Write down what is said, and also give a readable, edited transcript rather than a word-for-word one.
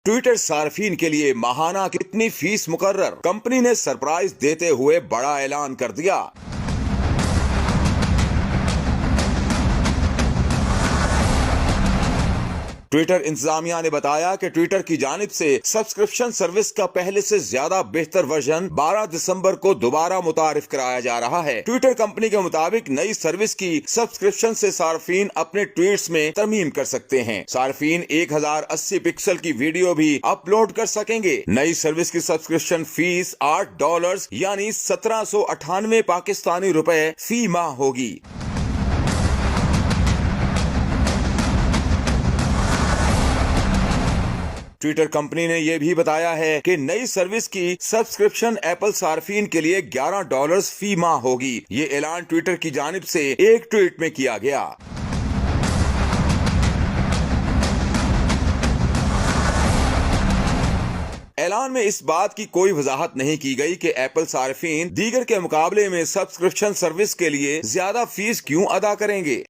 Twitter सार्फिन के लिए माहाना कितनी फीस मुकर्रर। कंपनी ने सरप्राइज देते हुए बड़ा ऐलान कर दिया। ट्विटर इंतजामिया ने बताया कि ट्विटर की जानिब से सब्सक्रिप्शन सर्विस का पहले से ज्यादा बेहतर वर्जन 12 दिसंबर को दोबारा मुतारिफ कराया जा रहा है। ट्विटर कंपनी के मुताबिक नई सर्विस की सब्सक्रिप्शन से सार्फिन अपने ट्वीट्स में तरमीम कर सकते हैं। सार्फिन 1080 पिक्सल की वीडियो भी अपलोड कर सकेंगे। नई सर्विस की सब्सक्रिप्शन फीस $8 यानी 1798 पाकिस्तानी रुपए फी माह होगी। ट्विटर कंपनी ने यह भी बताया है कि नई सर्विस की सब्सक्रिप्शन एप्पल सार्फिन के लिए $11 फी माह होगी। ये ऐलान ट्विटर की जानिब से एक ट्वीट में किया गया। ऐलान में इस बात की कोई वजाहत नहीं की गई कि एप्पल सार्फिन दीगर के मुकाबले में सब्सक्रिप्शन सर्विस के लिए ज्यादा फीस क्यों अदा करेंगे।